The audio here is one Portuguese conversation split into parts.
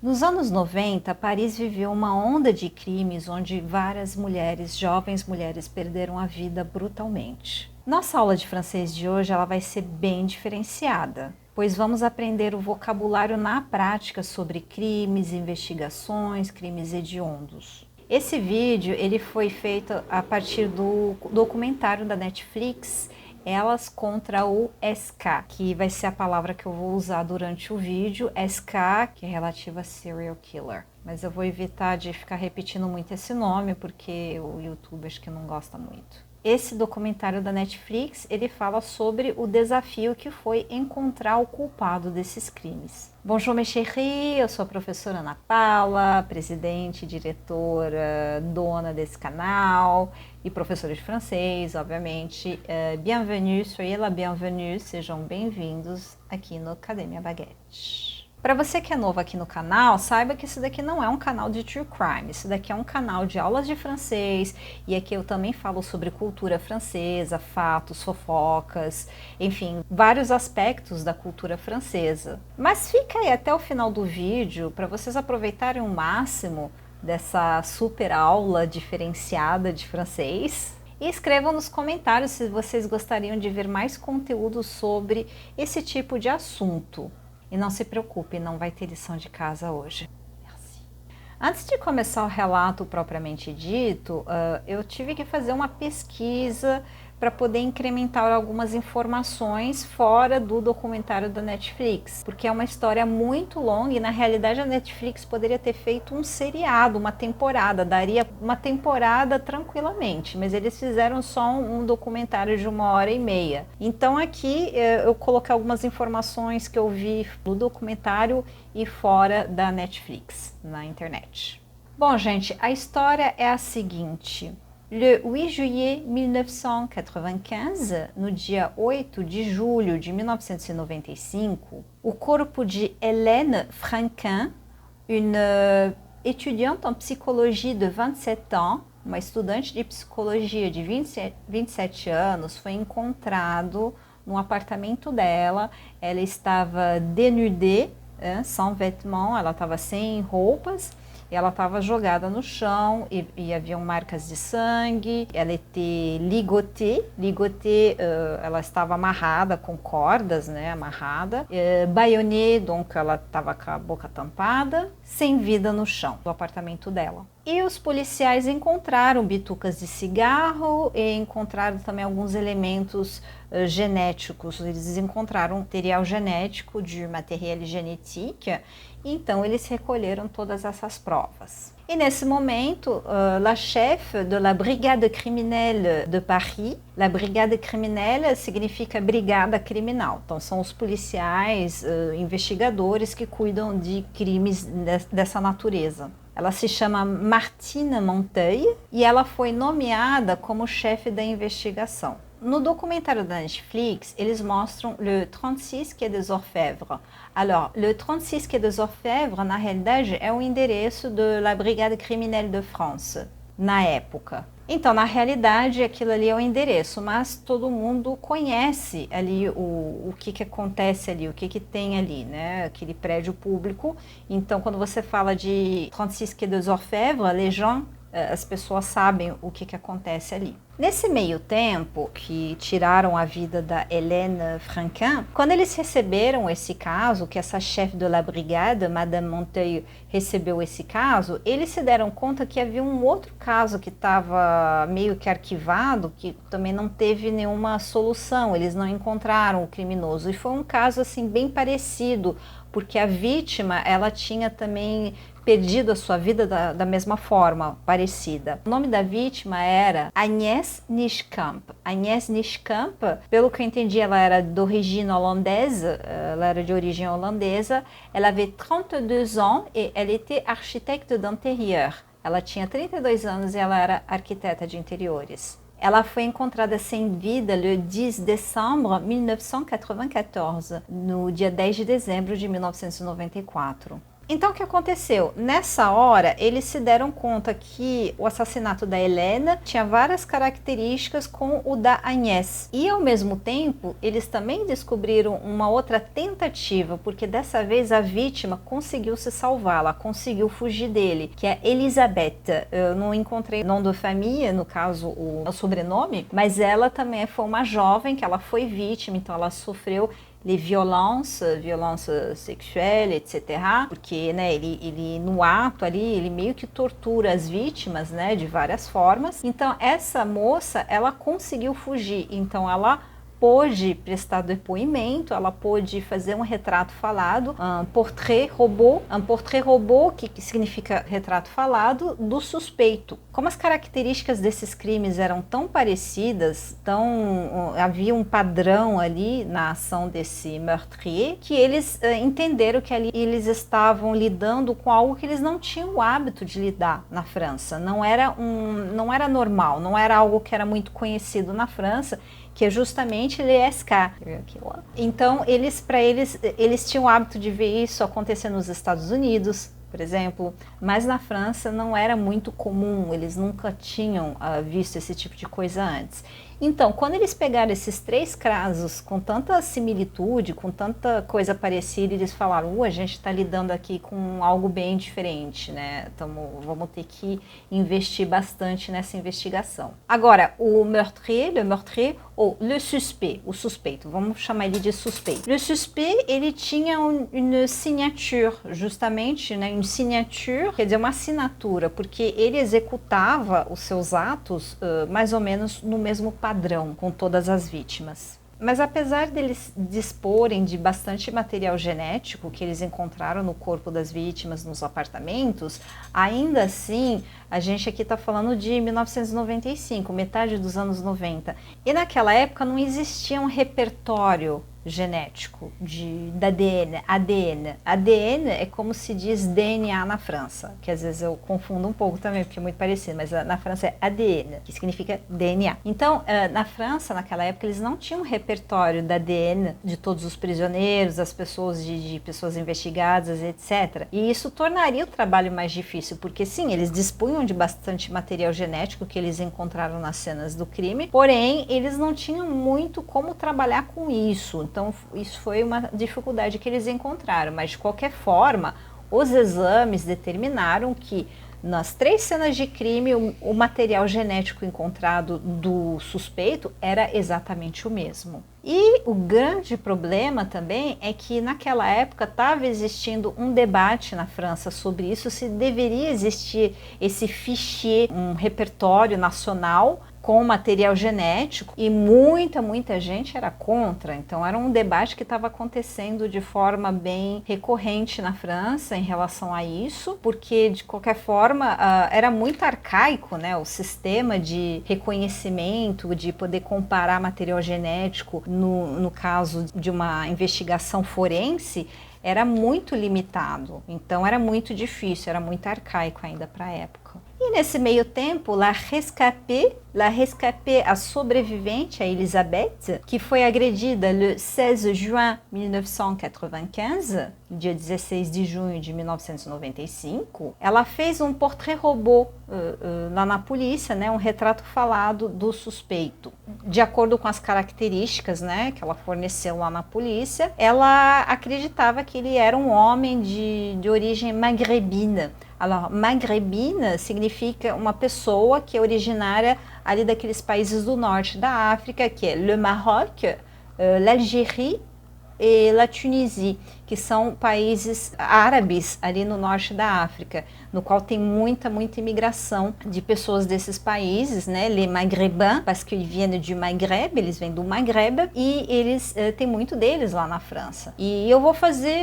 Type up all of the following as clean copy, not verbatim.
Nos anos 90, Paris viveu uma onda de crimes onde várias mulheres, jovens mulheres, perderam a vida brutalmente. Nossa aula de francês de hoje ela vai ser bem diferenciada, pois vamos aprender o vocabulário na prática sobre crimes, investigações, crimes hediondos. Esse vídeo ele foi feito a partir do documentário da Netflix Elas contra o SK, que vai ser a palavra que eu vou usar durante o vídeo, SK, que é relativa a serial killer. Mas eu vou evitar de ficar repetindo muito esse nome, porque o YouTube acho que não gosta muito. Esse documentário da Netflix, ele fala sobre o desafio que foi encontrar o culpado desses crimes. Bonjour mes chéris, eu sou a professora Ana Paula, presidente, diretora, dona desse canal e professora de francês, obviamente. Bienvenue, soyez la bienvenue, sejam bem-vindos aqui no Academia Baguette. Para você que é novo aqui no canal, saiba que isso daqui não é um canal de true crime, isso daqui é um canal de aulas de francês e aqui eu também falo sobre cultura francesa, fatos, fofocas, enfim, vários aspectos da cultura francesa. Mas fica aí até o final do vídeo para vocês aproveitarem o máximo dessa super aula diferenciada de francês. E escrevam nos comentários se vocês gostariam de ver mais conteúdo sobre esse tipo de assunto. E não se preocupe, não vai ter lição de casa hoje. Merci. Antes de começar o relato propriamente dito, eu tive que fazer uma pesquisa para poder incrementar algumas informações fora do documentário da Netflix, porque é uma história muito longa e na realidade a Netflix poderia ter feito um seriado, uma temporada, daria uma temporada tranquilamente, mas eles fizeram só um documentário de 1h30. Então aqui eu coloquei algumas informações que eu vi no documentário e fora da Netflix, na internet. Bom, gente, a história é a seguinte. Le 8 juillet 1995, no dia 8 de julho de 1995, o corpo de Hélène Franquin, uma étudiante en psychologie de 27 ans, uma estudante de psicologia de 27 anos, foi encontrado no apartamento dela. Ela estava dénudée, sans vêtements, ela estava sem roupas. Ela estava jogada no chão e haviam marcas de sangue. Ela était ligotée. Ligotée, ela estava amarrada com cordas, né? Amarrada. Bâillonnée, donc ela estava com a boca tampada, sem vida no chão do apartamento dela. E os policiais encontraram bitucas de cigarro e encontraram também alguns elementos genéticos. Eles encontraram material genético de material génétique. Então eles recolheram todas essas provas. E nesse momento, la chef de la brigade criminelle de Paris, la brigade criminelle significa brigada criminal. Então são os policiais, investigadores que cuidam de crimes dessa natureza. Ela se chama Martine Monteil e ela foi nomeada como chefe da investigação. No documentário da Netflix, eles mostram Le 36 Quai des Orfèvres. Alors, Le 36 Quai des Orfèvres, na realidade, é o endereço de la Brigade Criminelle de France, na época. Então, na realidade, aquilo ali é o endereço, mas todo mundo conhece ali o que acontece ali, o que tem ali, né? Aquele prédio público. Então, quando você fala de 36 Quai des Orfèvres, les gens, as pessoas sabem o que acontece ali. Nesse meio tempo que tiraram a vida da Hélène Franquin, quando eles receberam esse caso, que essa chefe de la brigade, Madame Monteil, recebeu esse caso, eles se deram conta que havia um outro caso que estava meio que arquivado, que também não teve nenhuma solução, eles não encontraram o criminoso. E foi um caso assim bem parecido, porque a vítima, ela tinha também perdido a sua vida da mesma forma, parecida. O nome da vítima era Agnès Niekamp. Agnès Niekamp, pelo que eu entendi, ela era de origem holandesa, ela era de origem holandesa. Ela avait 32 ans et elle était architecte d'intérieur. Ela tinha 32 anos e ela era arquiteta de interiores. Ela foi encontrada sem vida le 10 de décembre 1994, no dia 10 de dezembro de 1994. Então, o que aconteceu? Nessa hora, eles se deram conta que o assassinato da Helena tinha várias características com o da Agnès. E, ao mesmo tempo, eles também descobriram uma outra tentativa, porque dessa vez a vítima conseguiu se salvar, ela conseguiu fugir dele, que é Elisabeth. Eu não encontrei o nome da família, no caso, o sobrenome, mas ela também foi uma jovem que ela foi vítima, então ela sofreu violência sexual, etc. Porque, né, ele no ato ali, ele meio que tortura as vítimas, né, de várias formas. Então, essa moça, ela conseguiu fugir. Então, ela pôde prestar depoimento, ela pôde fazer um retrato falado, um portrait robô, que significa retrato falado, do suspeito. Como as características desses crimes eram tão parecidas, havia um padrão ali na ação desse meurtrier, que eles entenderam que ali eles estavam lidando com algo que eles não tinham o hábito de lidar na França. Não era normal, não era algo que era muito conhecido na França, que é justamente l'ESK. Então, eles tinham o hábito de ver isso acontecer nos Estados Unidos, por exemplo, mas na França não era muito comum, eles nunca tinham visto esse tipo de coisa antes. Então, quando eles pegaram esses 3 casos com tanta similitude, com tanta coisa parecida, eles falaram, a gente está lidando aqui com algo bem diferente, né? Vamos ter que investir bastante nessa investigação. Agora, o meurtrier ou le suspect, o suspeito, vamos chamar ele de suspeito. Le suspect, ele tinha uma signature, justamente, né? Uma signature, quer dizer, uma assinatura, porque ele executava os seus atos mais ou menos no mesmo padrão com todas as vítimas. Mas apesar deles disporem de bastante material genético que eles encontraram no corpo das vítimas nos apartamentos, ainda assim, a gente aqui está falando de 1995, metade dos anos 90. E naquela época não existia um repertório genético da ADN. ADN é como se diz DNA na França, que às vezes eu confundo um pouco também, porque é muito parecido, mas na França é ADN, que significa DNA. Então, na França, naquela época, eles não tinham um repertório da ADN de todos os prisioneiros, das pessoas, de pessoas investigadas, etc. E isso tornaria o trabalho mais difícil, porque sim, eles dispunham de bastante material genético que eles encontraram nas cenas do crime, porém, eles não tinham muito como trabalhar com isso. Então, isso foi uma dificuldade que eles encontraram, mas de qualquer forma, os exames determinaram que nas 3 cenas de crime, o material genético encontrado do suspeito era exatamente o mesmo. E o grande problema também é que naquela época estava existindo um debate na França sobre isso, se deveria existir esse fichier, um repertório nacional com material genético, e muita gente era contra. Então era um debate que estava acontecendo de forma bem recorrente na França em relação a isso, porque de qualquer forma era muito arcaico, né, o sistema de reconhecimento, de poder comparar material genético no caso de uma investigação forense, era muito limitado. Então era muito difícil, era muito arcaico ainda para a época. E nesse meio tempo, la rescapée, a sobrevivente, a Elisabeth, que foi agredida le 16 juin 1995, dia 16 de junho de 1995, ela fez um portrait robô lá na polícia, né, um retrato falado do suspeito. De acordo com as características, né, que ela forneceu lá na polícia, ela acreditava que ele era um homem de origem magrebina. Alors, magrebina significa uma pessoa que é originária ali daqueles países do norte da África, que é le Maroc, l'Algérie e la Tunisie, que são países árabes ali no norte da África, no qual tem muita imigração de pessoas desses países, né, les maghrébins, parce qu'ils viennent du Maghreb, eles vêm do Maghreb, e eles tem muito deles lá na França. E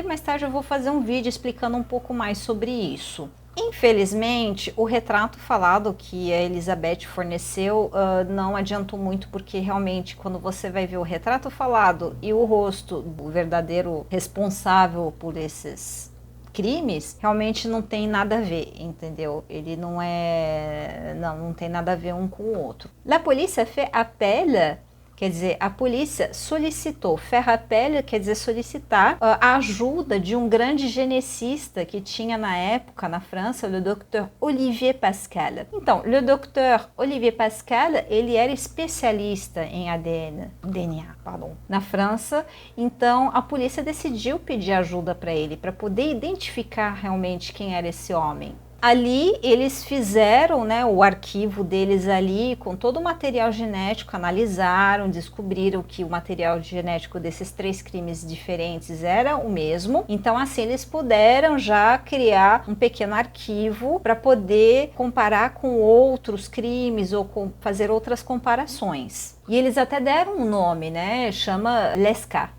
mais tarde eu vou fazer um vídeo explicando um pouco mais sobre isso. Infelizmente, o retrato falado que a Elisabeth forneceu não adiantou muito, porque realmente quando você vai ver o retrato falado e o rosto do verdadeiro responsável por esses crimes, realmente não tem nada a ver, entendeu? Ele não tem nada a ver um com o outro. La police a fait appel Quer dizer, a polícia solicitou, faire appel quer dizer solicitar, a ajuda de um grande geneticista que tinha na época na França, o Dr. Olivier Pascal. Então, o Dr. Olivier Pascal, ele era especialista em DNA, na França. Então, a polícia decidiu pedir ajuda para ele, para poder identificar realmente quem era esse homem. Ali eles fizeram, né, o arquivo deles ali com todo o material genético, analisaram, descobriram que o material genético desses 3 crimes diferentes era o mesmo. Então assim eles puderam já criar um pequeno arquivo para poder comparar com outros crimes ou fazer outras comparações. E eles até deram um nome, né, chama Lesca.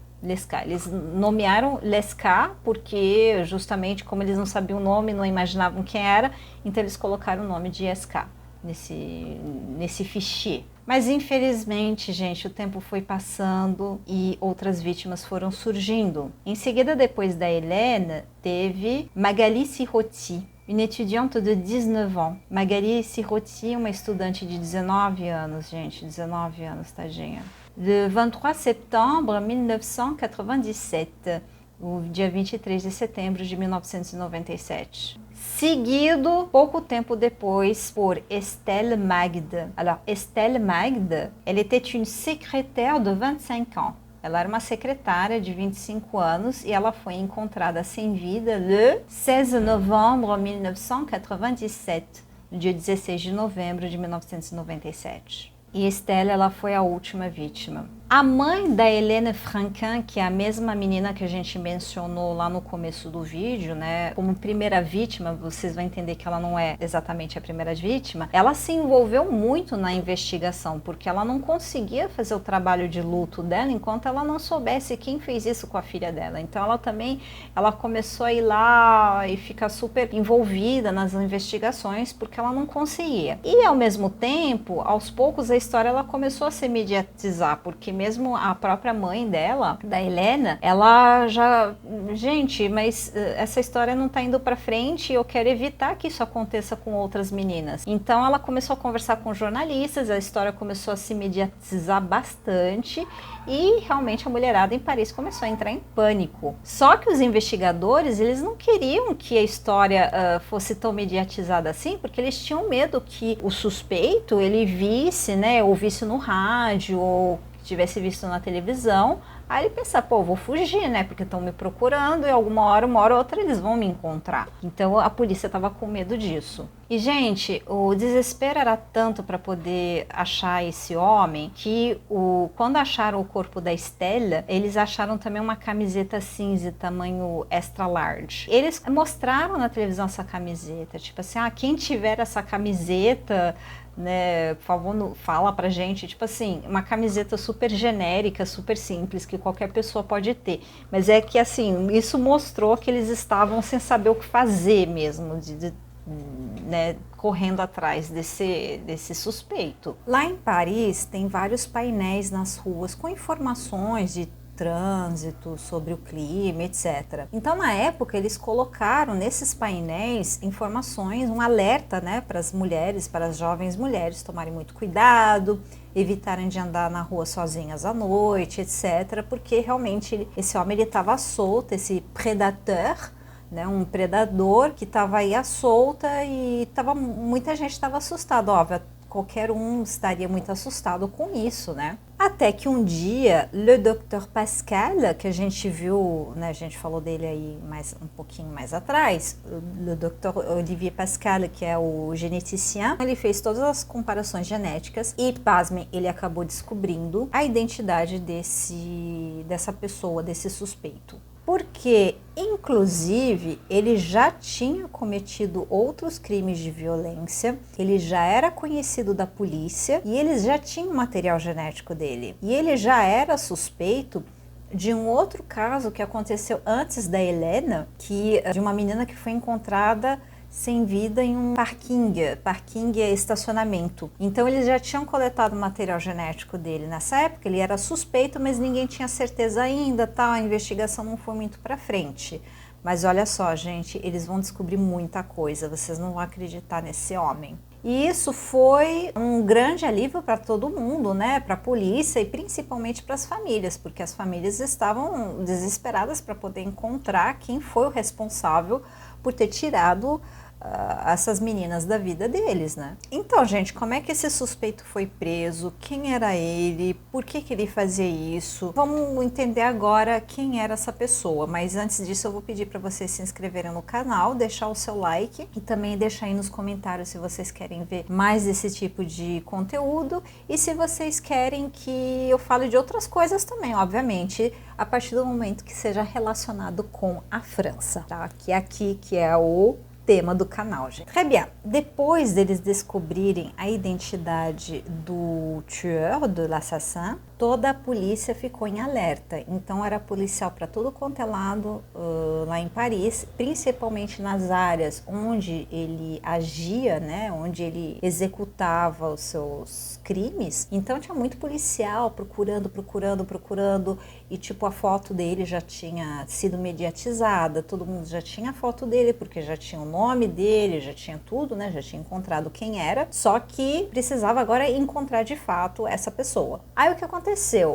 Eles nomearam Lesca porque justamente como eles não sabiam o nome, não imaginavam quem era, então eles colocaram o nome de SK nesse fichier. Mas infelizmente, gente, o tempo foi passando e outras vítimas foram surgindo. Em seguida, depois da Hélène, teve Magali Siroti, uma étudiante de 19 ans. Magali Siroti, uma estudante de 19 anos, gente, 19 anos, tadinha. De 23 setembro de 1997, o dia 23 de setembro de 1997. Seguido, pouco tempo depois, por Estelle Magde. Alors, Estelle Magde, elle était une secrétaire de 25 ans. Ela era uma secretária de 25 anos e ela foi encontrada sem vida le 16 de novembro de 1997, no dia 16 de novembro de 1997. E Estelle, ela foi a última vítima. A mãe da Hélène Franquin, que é a mesma menina que a gente mencionou lá no começo do vídeo, né? Como primeira vítima, vocês vão entender que ela não é exatamente a primeira vítima. Ela se envolveu muito na investigação, porque ela não conseguia fazer o trabalho de luto dela enquanto ela não soubesse quem fez isso com a filha dela. Então ela começou a ir lá e ficar super envolvida nas investigações, porque ela não conseguia. E ao mesmo tempo, aos poucos a história ela começou a se mediatizar, porque mesmo a própria mãe dela, da Helena, ela já... Gente, mas essa história não tá indo pra frente e eu quero evitar que isso aconteça com outras meninas. Então ela começou a conversar com jornalistas, a história começou a se mediatizar bastante e realmente a mulherada em Paris começou a entrar em pânico. Só que os investigadores, eles não queriam que a história fosse tão mediatizada assim, porque eles tinham medo que o suspeito, ele visse, né, ou visse no rádio, ou tivesse visto na televisão, aí ele pensa, pô, vou fugir, né, porque estão me procurando e uma hora ou outra eles vão me encontrar. Então a polícia estava com medo disso. E, gente, o desespero era tanto para poder achar esse homem que quando acharam o corpo da Estelle, eles acharam também uma camiseta cinza tamanho extra large. Eles mostraram na televisão essa camiseta, tipo assim, quem tiver essa camiseta, né, por favor, fala pra gente, tipo assim, uma camiseta super genérica, super simples, que qualquer pessoa pode ter, mas é que assim, isso mostrou que eles estavam sem saber o que fazer mesmo, né, correndo atrás desse suspeito. Lá em Paris tem vários painéis nas ruas com informações de trânsito, sobre o clima, etc. Então, na época, eles colocaram nesses painéis informações, um alerta, né, para as mulheres, para as jovens mulheres tomarem muito cuidado, evitarem de andar na rua sozinhas à noite, etc. Porque realmente esse homem estava solto, esse predateur, né, um predador que estava aí à solta e muita gente estava assustada, óbvio. Qualquer um estaria muito assustado com isso, né? Até que um dia, le Dr. Pascal, que a gente viu, né, a gente falou dele aí um pouquinho mais atrás, le Dr. Olivier Pascal, que é o geneticien, ele fez todas as comparações genéticas e, pasmem, ele acabou descobrindo a identidade dessa pessoa, desse suspeito. Porque, inclusive, ele já tinha cometido outros crimes de violência, ele já era conhecido da polícia e eles já tinham o material genético dele. E ele já era suspeito de um outro caso que aconteceu antes da Helena, de uma menina que foi encontrada sem vida em um parking é estacionamento. Então eles já tinham coletado o material genético dele nessa época, ele era suspeito, mas ninguém tinha certeza ainda, a investigação não foi muito para frente. Mas olha só, gente, eles vão descobrir muita coisa, vocês não vão acreditar nesse homem. E isso foi um grande alívio para todo mundo, né? Para a polícia e principalmente para as famílias, porque as famílias estavam desesperadas para poder encontrar quem foi o responsável por ter tirado essas meninas da vida deles, né? Então, gente, como é que esse suspeito foi preso? Quem era ele? Por que que ele fazia isso? Vamos entender agora quem era essa pessoa, mas antes disso eu vou pedir para vocês se inscreverem no canal, deixar o seu like e também deixar aí nos comentários se vocês querem ver mais desse tipo de conteúdo e se vocês querem que eu fale de outras coisas também, obviamente, a partir do momento que seja relacionado com a França, tá? Que é aqui que é o tema do canal, gente. Très bien. Depois deles descobrirem a identidade do tueur, do l'assassin, toda a polícia ficou em alerta. Então era policial para todo quanto é lado lá em Paris, principalmente nas áreas onde ele agia, né, onde ele executava os seus crimes. Então tinha muito policial procurando e tipo a foto dele já tinha sido mediatizada, todo mundo já tinha a foto dele porque já tinha o nome dele, já tinha tudo, né, já tinha encontrado quem era, só que precisava agora encontrar de fato essa pessoa. Aí o que aconteceu?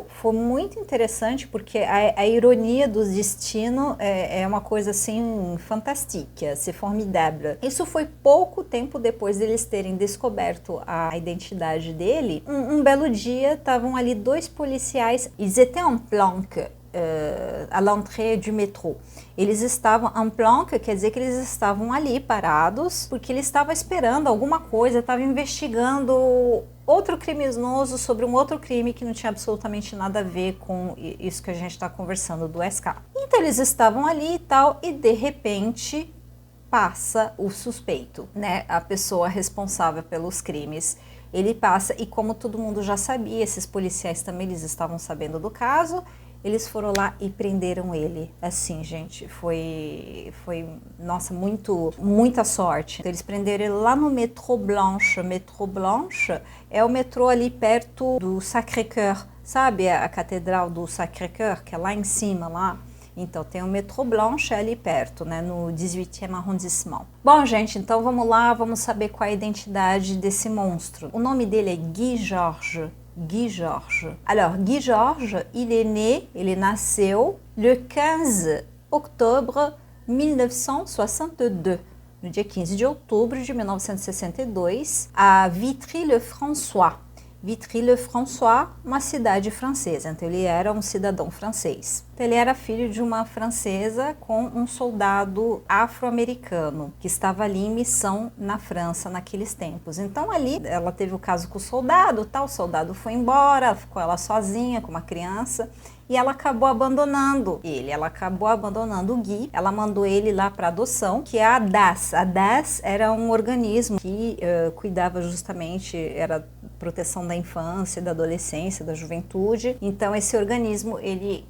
Foi muito interessante porque a ironia do destino é uma coisa assim fantástica, c'est formidable. Isso foi pouco tempo depois deles terem descoberto a identidade dele. Um belo dia estavam ali dois policiais, ils étaient en planque à l'entrée du métro. Eles estavam en planque, quer dizer que eles estavam ali parados porque ele estava esperando alguma coisa, estava investigando outro criminoso sobre um outro crime que não tinha absolutamente nada a ver com isso que a gente está conversando do SK. Então eles estavam ali e tal, e de repente passa o suspeito, né? A pessoa responsável pelos crimes. Ele passa e como todo mundo já sabia, esses policiais também eles estavam sabendo do caso, eles foram lá e prenderam ele. Assim, gente, foi nossa, muita sorte. Eles prenderam ele lá no Métro Blanche. Métro Blanche é o metrô ali perto do Sacré-Cœur, sabe? A Catedral do Sacré-Cœur, que é lá em cima, lá. Então, tem o Métro Blanche ali perto, né, no 18e arrondissement. Bom, gente, então vamos lá, vamos saber qual é a identidade desse monstro. O nome dele é Guy Georges. Guy Georges. Alors, Guy Georges, ele nasceu le 15 octobre 1962, no dia 15 de outubro de 1962, a Vitry-le-François. Vitry-le-François, uma cidade francesa, então ele era um cidadão francês. Então, ele era filho de uma francesa com um soldado afro-americano que estava ali em missão na França naqueles tempos. Então ali ela teve o caso com o soldado, tal, o soldado foi embora, ficou ela sozinha com uma criança. E ela acabou abandonando ele, ela acabou abandonando o Guy, ela mandou ele lá para adoção, que é a DAS. A DAS era um organismo que cuidava justamente, era proteção da infância, da adolescência, da juventude. Então esse organismo, ele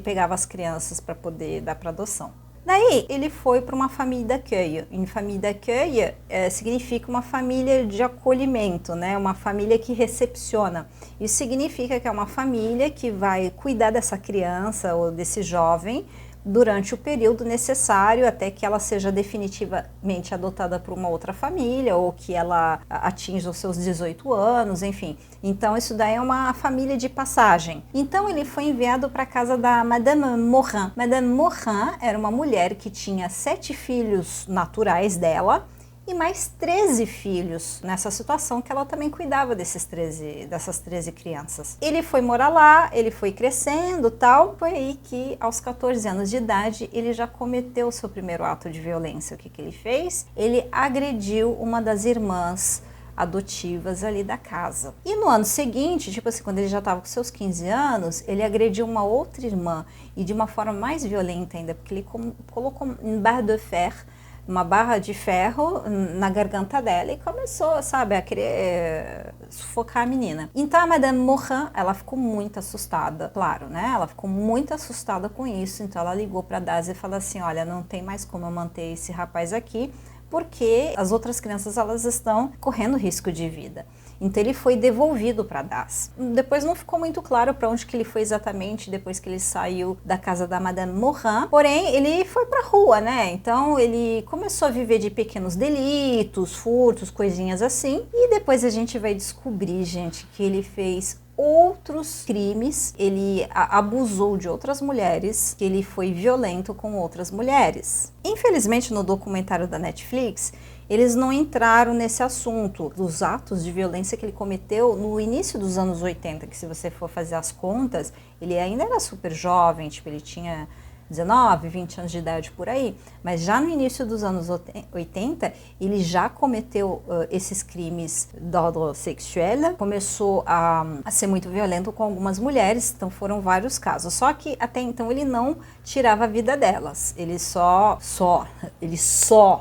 pegava as crianças para poder dar para adoção. Daí ele foi para uma família d'accueil. Uma família d'accueil significa uma família de acolhimento, né? Uma família que recepciona. Isso significa que é uma família que vai cuidar dessa criança ou desse jovem durante o período necessário até que ela seja definitivamente adotada por uma outra família ou que ela atinja os seus 18 anos, enfim. Então isso daí é uma família de passagem. Então ele foi enviado para a casa da Madame Morin. Madame Morin era uma mulher que tinha 7 filhos naturais dela e mais 13 filhos nessa situação que ela também cuidava dessas 13 crianças. Ele foi morar lá, ele foi crescendo, tal, foi aí que aos 14 anos de idade ele já cometeu o seu primeiro ato de violência. O que ele fez? Ele agrediu uma das irmãs adotivas ali da casa. E no ano seguinte, tipo assim, quando ele já estava com seus 15 anos, ele agrediu uma outra irmã e de uma forma mais violenta ainda, porque ele colocou uma barra de ferro, uma barra de ferro na garganta dela e começou, sabe, a querer sufocar a menina. Então a Madame Morin, ela ficou muito assustada, claro, né? Ela ficou muito assustada com isso, então ela ligou para a DAS e falou assim, olha, não tem mais como eu manter esse rapaz aqui, porque as outras crianças elas estão correndo risco de vida. Então ele foi devolvido para Das. Depois não ficou muito claro para onde que ele foi exatamente depois que ele saiu da casa da Madame Morin. Porém, ele foi para a rua, né? Então ele começou a viver de pequenos delitos, furtos, coisinhas assim. E depois a gente vai descobrir, gente, que ele fez outros crimes, ele abusou de outras mulheres, que ele foi violento com outras mulheres. Infelizmente, no documentário da Netflix, eles não entraram nesse assunto dos atos de violência que ele cometeu no início dos anos 80, que se você for fazer as contas, ele ainda era super jovem, tipo, ele tinha 19, 20 anos de idade por aí, mas já no início dos anos 80, ele já cometeu esses crimes d'ordre sexuel, começou a ser muito violento com algumas mulheres, então foram vários casos, só que até então ele não tirava a vida delas, ele só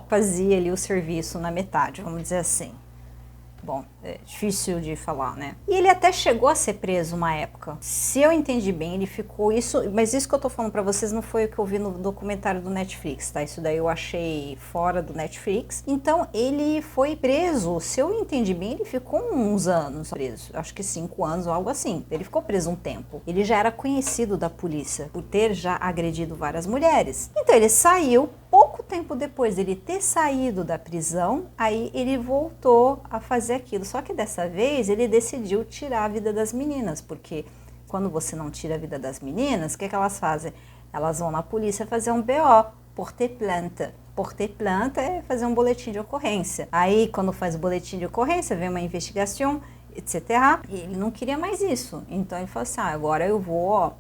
fazia ali o serviço na metade, vamos dizer assim. Bom, é difícil de falar, né? E ele até chegou a ser preso uma época. Se eu entendi bem, ele ficou mas isso que eu tô falando pra vocês não foi o que eu vi no documentário do Netflix, tá? Isso daí eu achei fora do Netflix. Então, ele foi preso. Se eu entendi bem, ele ficou uns anos preso. Acho que 5 anos ou algo assim. Ele ficou preso um tempo. Ele já era conhecido da polícia por ter já agredido várias mulheres. Então, ele saiu. Pouco tempo depois dele ter saído da prisão, aí ele voltou a fazer aquilo. Só que dessa vez ele decidiu tirar a vida das meninas, porque quando você não tira a vida das meninas, o que elas fazem? Elas vão na polícia fazer um BO, porter plainte. Porter plainte é fazer um boletim de ocorrência. Aí quando faz o boletim de ocorrência, vem uma investigação, etc. E ele não queria mais isso. Então ele falou assim, agora eu vou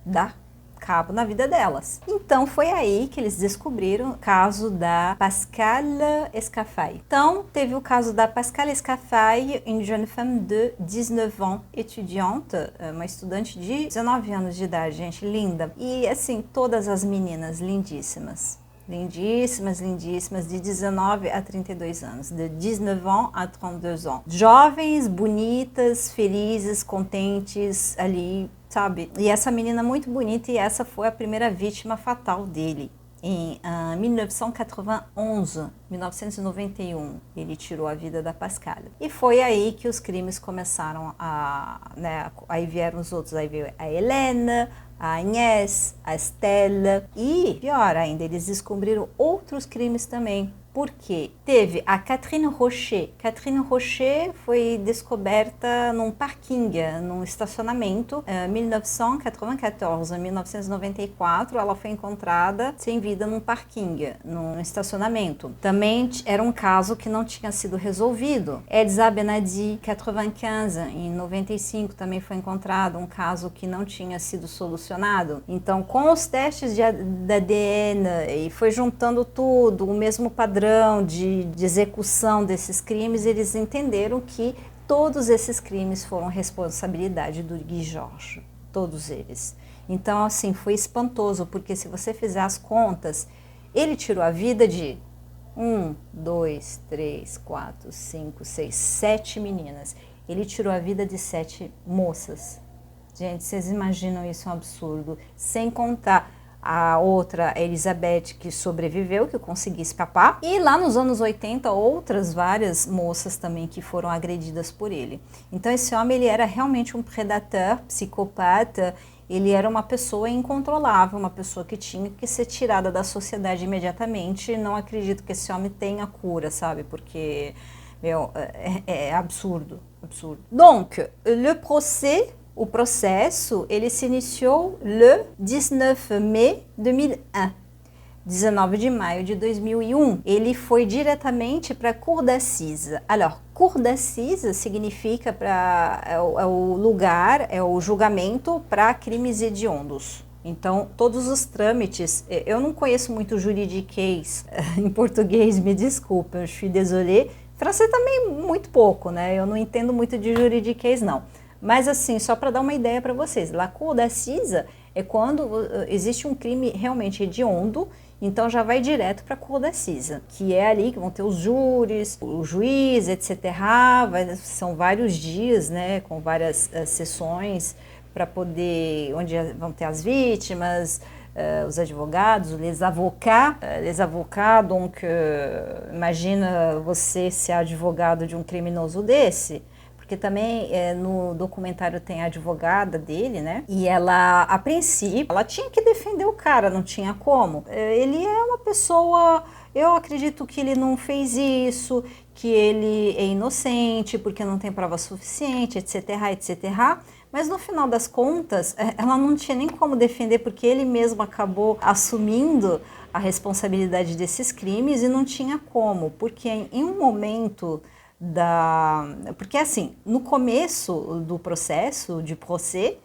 dar cabo na vida delas. Então foi aí que eles descobriram o caso da Pascale Escafay. Então teve o caso da Pascale Escafay, uma jeune femme de 19 ans, étudiante, uma estudante de 19 anos de idade, gente, linda. E assim, todas as meninas lindíssimas. Lindíssimas, lindíssimas, de 19 a 32 anos, de 19 ans a 32 ans. Jovens, bonitas, felizes, contentes ali, sabe? E essa menina muito bonita, e essa foi a primeira vítima fatal dele. Em 1991, ele tirou a vida da Pascale. E foi aí que os crimes começaram né, aí vieram os outros, aí veio a Helena, a Agnès, a Estelle e, pior ainda, eles descobriram outros crimes também. Porque teve a Catherine Rocher. Catherine Rocher foi descoberta num parking, num estacionamento, em 1994, 1994, ela foi encontrada sem vida num parking, num estacionamento. Também era um caso que não tinha sido resolvido. Elsa Benadi, 95, em 95 também foi encontrado um caso que não tinha sido solucionado. Então, com os testes de ADN e foi juntando tudo, o mesmo padrão de execução desses crimes, eles entenderam que todos esses crimes foram responsabilidade do Guy Georges, todos eles. Então, assim, foi espantoso, porque se você fizer as contas, ele tirou a vida de 1, 2, 3, 4, 5, 6, 7 meninas. Ele tirou a vida de 7 moças. Gente, vocês imaginam isso, é um absurdo. Sem contar a outra, a Elizabeth, que sobreviveu, que conseguiu escapar. E lá nos anos 80, outras várias moças também que foram agredidas por ele. Então esse homem, ele era realmente um predator, psicopata. Ele era uma pessoa incontrolável, uma pessoa que tinha que ser tirada da sociedade imediatamente. Não acredito que esse homem tenha cura, sabe? Porque, meu, é absurdo, absurdo. Donc, le procès... O processo, ele se iniciou le 19 mai 2001, 19 de maio de 2001. Ele foi diretamente para a Cour d'Assise. Alors, Cour d'Assise significa é o lugar, é o julgamento para crimes hediondos. Então, todos os trâmites, eu não conheço muito juridiquês em português, me desculpa, je suis désolée. Francês também muito pouco, né? Eu não entendo muito de juridiquês, não. Mas assim, só para dar uma ideia para vocês, la cour d'assise é quando existe um crime realmente hediondo, então já vai direto para a cour d'assise, que é ali que vão ter os júris, o juiz, etc. São vários dias, né, com várias sessões para poder, onde vão ter as vítimas, os advogados, les avocats. Les avocats, donc, imagina você ser advogado de um criminoso desse. Porque também no documentário tem a advogada dele, né? E ela, a princípio, ela tinha que defender o cara, não tinha como. Ele é uma pessoa, eu acredito que ele não fez isso, que ele é inocente, porque não tem prova suficiente, etc, etc. Mas no final das contas, ela não tinha nem como defender, porque ele mesmo acabou assumindo a responsabilidade desses crimes e não tinha como, porque em um momento porque assim, no começo do processo de procès,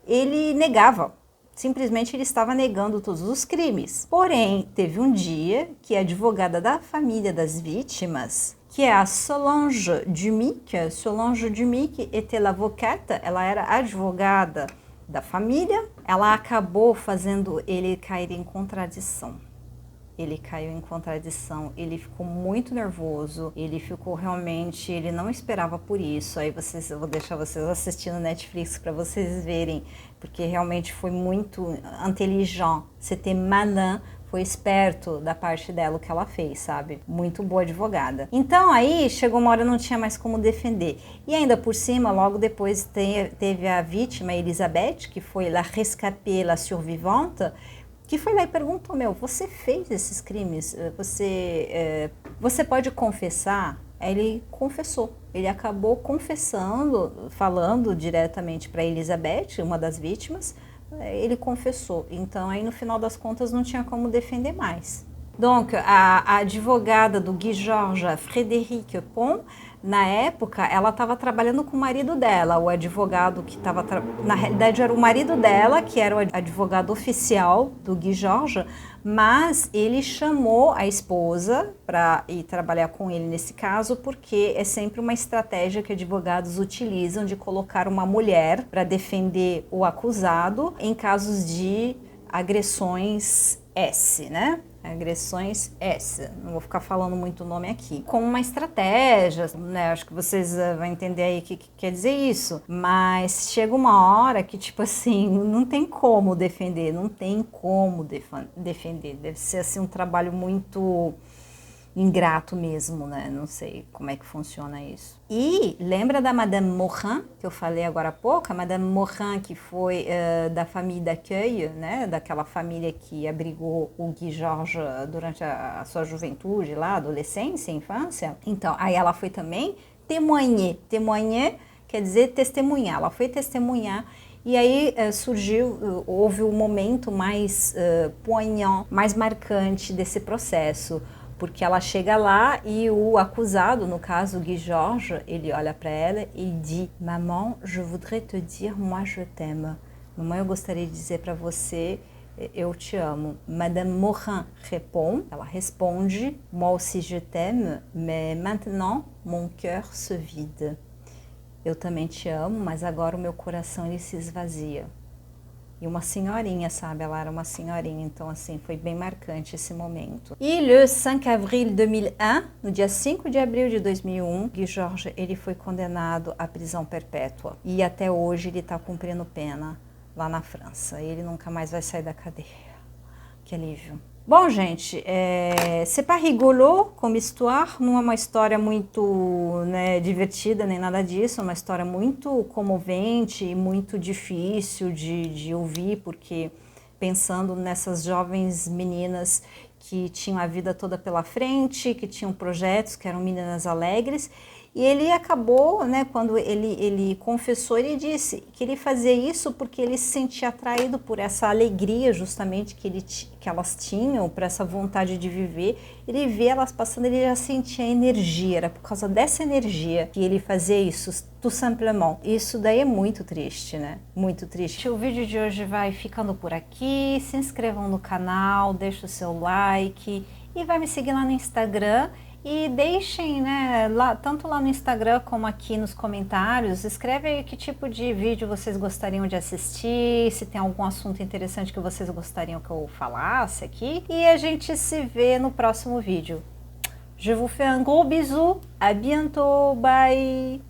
ele negava, simplesmente ele estava negando todos os crimes. Porém, teve um dia que a advogada da família das vítimas, que é a Solange Dumic était l'avocate, ela era advogada da família, ela acabou fazendo ele cair em contradição. Ele caiu em contradição, ele ficou muito nervoso, ele ficou realmente, ele não esperava por isso. Aí eu vou deixar vocês assistindo Netflix para vocês verem, porque realmente foi muito inteligent, c'était malin, foi esperto da parte dela o que ela fez, sabe? Muito boa advogada. Então aí chegou uma hora não tinha mais como defender. E ainda por cima, logo depois teve a vítima, Elisabeth, que foi la rescapée, la survivante, que foi lá e perguntou, você fez esses crimes? Você pode confessar? Aí ele confessou. Ele acabou confessando, falando diretamente para Elisabeth, uma das vítimas, ele confessou. Então, aí no final das contas, não tinha como defender mais. Donc, a advogada do Guy Georges, Frédéric Pon, na época, ela estava trabalhando com o marido dela, o advogado que estava... Na realidade, era o marido dela, que era o advogado oficial do Guy Georges, mas ele chamou a esposa para ir trabalhar com ele nesse caso, porque é sempre uma estratégia que advogados utilizam de colocar uma mulher para defender o acusado em casos de agressões S, né? Agressões S, não vou ficar falando muito o nome aqui, como uma estratégia, né, acho que vocês vão entender aí o que quer dizer isso, mas chega uma hora que, tipo assim, não tem como defender, deve ser assim um trabalho muito ingrato mesmo, né, não sei como é que funciona isso. E lembra da Madame Morin, que eu falei agora há pouco, a Madame Morin, que foi da família d'accueil, né, daquela família que abrigou o Guy Georges durante a sua juventude, lá, adolescência, infância. Então, aí ela foi também témoigner quer dizer testemunhar, ela foi testemunhar. E aí houve um momento mais poignant, mais marcante desse processo, porque ela chega lá e o acusado, no caso Guy Georges, ele olha para ela e diz: Maman, je voudrais te dire, moi je t'aime. Mamãe, eu gostaria de dizer para você, eu te amo. Madame Morin répond, ela responde: Moi aussi je t'aime, mais maintenant mon cœur se vide. Eu também te amo, mas agora o meu coração ele se esvazia. E uma senhorinha, sabe? Ela era uma senhorinha, então assim, foi bem marcante esse momento. E le 5 avril 2001, no dia 5 de abril de 2001, Guy Georges, ele foi condenado à prisão perpétua. E até hoje ele está cumprindo pena lá na França. Ele nunca mais vai sair da cadeia. Que alívio. Bom, gente, c'est pas rigolo como histoire, não é uma história muito, né, divertida nem nada disso, é uma história muito comovente e muito difícil de ouvir, porque pensando nessas jovens meninas que tinham a vida toda pela frente, que tinham projetos, que eram meninas alegres, e ele acabou, né, quando ele confessou, ele disse que ele fazia isso porque ele se sentia atraído por essa alegria justamente que elas tinham, por essa vontade de viver. Ele vê elas passando, ele já sentia energia, era por causa dessa energia que ele fazia isso, tout simplement. Isso daí é muito triste, né? Muito triste. O vídeo de hoje vai ficando por aqui, se inscrevam no canal, deixa o seu like e vai me seguir lá no Instagram. E deixem, né, tanto lá no Instagram como aqui nos comentários, escreve aí que tipo de vídeo vocês gostariam de assistir, se tem algum assunto interessante que vocês gostariam que eu falasse aqui. E a gente se vê no próximo vídeo. Je vous fais un gros bisou, à bientôt, bye!